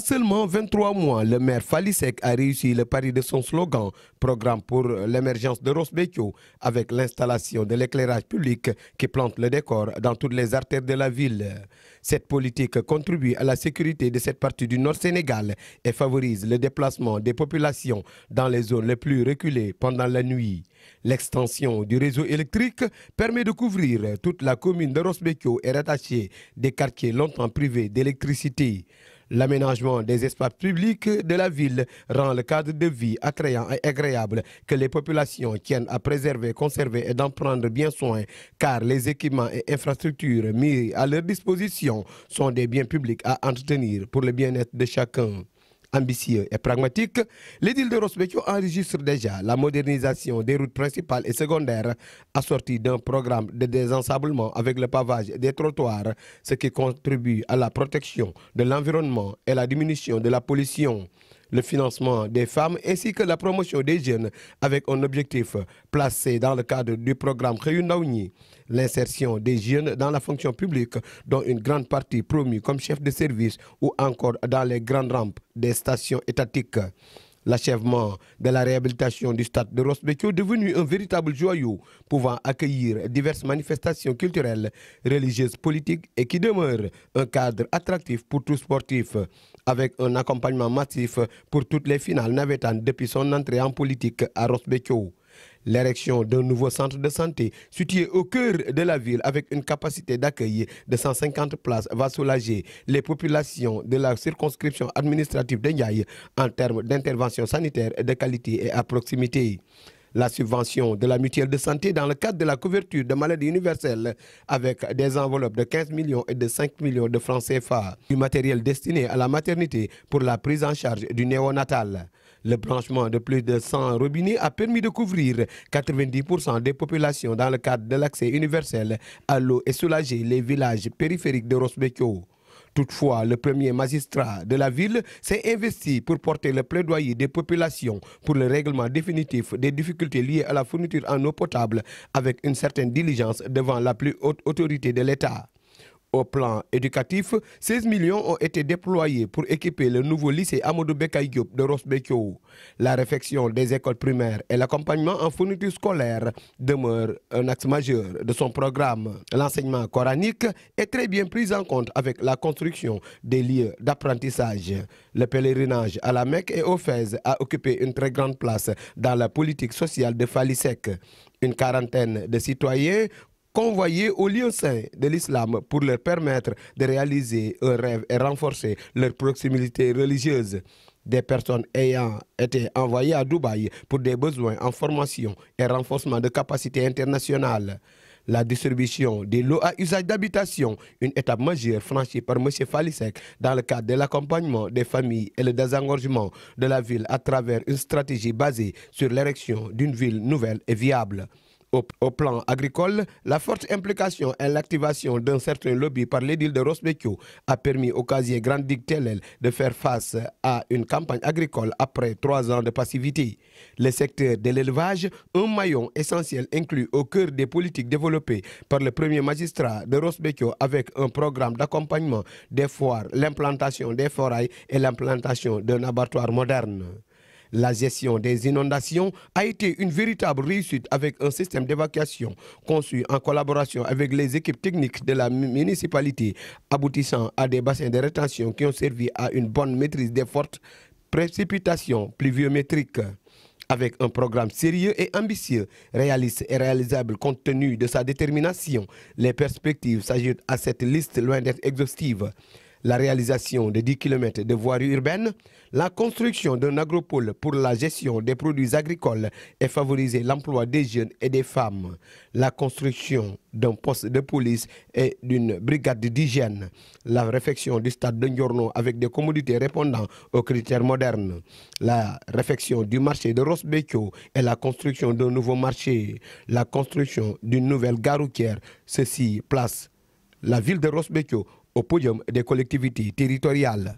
seulement 23 mois, le maire Fally Seck a réussi le pari de son slogan « Programme pour l'émergence de Ross Béthio » avec l'installation de l'éclairage public qui plante le décor dans toutes les artères de la ville. Cette politique contribue à la sécurité de cette partie du Nord Sénégal et favorise le déplacement des populations dans les zones les plus reculées pendant la nuit. L'extension du réseau électrique permet de couvrir toute la commune de Ross Béthio et rattacher des quartiers longtemps privés d'électricité. L'aménagement des espaces publics de la ville rend le cadre de vie attrayant et agréable que les populations tiennent à préserver, conserver et d'en prendre bien soin, car les équipements et infrastructures mis à leur disposition sont des biens publics à entretenir pour le bien-être de chacun. Ambitieux et pragmatique, l'édile de Ross Béthio enregistre déjà la modernisation des routes principales et secondaires assorties d'un programme de désensablement avec le pavage des trottoirs, ce qui contribue à la protection de l'environnement et la diminution de la pollution. Le financement des femmes ainsi que la promotion des jeunes avec un objectif placé dans le cadre du programme Xëyu Ndaw ñi, l'insertion des jeunes dans la fonction publique dont une grande partie promue comme chef de service ou encore dans les grandes rampes des stations étatiques. L'achèvement de la réhabilitation du stade de Ross Béthio devenu un véritable joyau pouvant accueillir diverses manifestations culturelles, religieuses, politiques et qui demeure un cadre attractif pour tout sportif avec un accompagnement massif pour toutes les finales navétanes depuis son entrée en politique à Ross Béthio. L'érection d'un nouveau centre de santé situé au cœur de la ville avec une capacité d'accueil de 150 places va soulager les populations de la circonscription administrative de Ndiaye en termes d'intervention sanitaire de qualité et à proximité. La subvention de la mutuelle de santé dans le cadre de la couverture de maladies universelles avec des enveloppes de 15 millions et de 5 millions de francs CFA. Du matériel destiné à la maternité pour la prise en charge du néonatal. Le branchement de plus de 100 robinets a permis de couvrir 90% des populations dans le cadre de l'accès universel à l'eau et soulager les villages périphériques de Ross Béthio. Toutefois, le premier magistrat de la ville s'est investi pour porter le plaidoyer des populations pour le règlement définitif des difficultés liées à la fourniture en eau potable avec une certaine diligence devant la plus haute autorité de l'État. Au plan éducatif, 16 millions ont été déployés pour équiper le nouveau lycée Amadou Bekay Diop de Ross Béthio. La réfection des écoles primaires et l'accompagnement en fourniture scolaire demeurent un axe majeur de son programme. L'enseignement coranique est très bien pris en compte avec la construction des lieux d'apprentissage. Le pèlerinage à la Mecque et au Fès a occupé une très grande place dans la politique sociale de Fally Seck. Une quarantaine de citoyens convoyés au lieu saint de l'islam pour leur permettre de réaliser un rêve et renforcer leur proximité religieuse. Des personnes ayant été envoyées à Dubaï pour des besoins en formation et renforcement de capacités internationales. La distribution des lots à usage d'habitation, une étape majeure franchie par M. Fally Seck dans le cadre de l'accompagnement des familles et le désengorgement de la ville à travers une stratégie basée sur l'érection d'une ville nouvelle et viable. Au plan agricole, la forte implication et l'activation d'un certain lobby par l'édile de Ross Béthio a permis au casier Grande Digue Tellel de faire face à une campagne agricole après 3 ans de passivité. Le secteur de l'élevage, un maillon essentiel inclus au cœur des politiques développées par le premier magistrat de Ross Béthio avec un programme d'accompagnement des foires, l'implantation des forails et l'implantation d'un abattoir moderne. La gestion des inondations a été une véritable réussite avec un système d'évacuation conçu en collaboration avec les équipes techniques de la municipalité, aboutissant à des bassins de rétention qui ont servi à une bonne maîtrise des fortes précipitations pluviométriques. Avec un programme sérieux et ambitieux, réaliste et réalisable compte tenu de sa détermination, les perspectives s'ajoutent à cette liste loin d'être exhaustive. La réalisation de 10 km de voiries urbaines, la construction d'un agropole pour la gestion des produits agricoles et favoriser l'emploi des jeunes et des femmes, la construction d'un poste de police et d'une brigade d'hygiène, la réfection du stade de Ndiorno avec des commodités répondant aux critères modernes, la réfection du marché de Ross Béthio et la construction d'un nouveau marché, la construction d'une nouvelle gare routière. Ceci place la ville de Ross Béthio au podium des collectivités territoriales.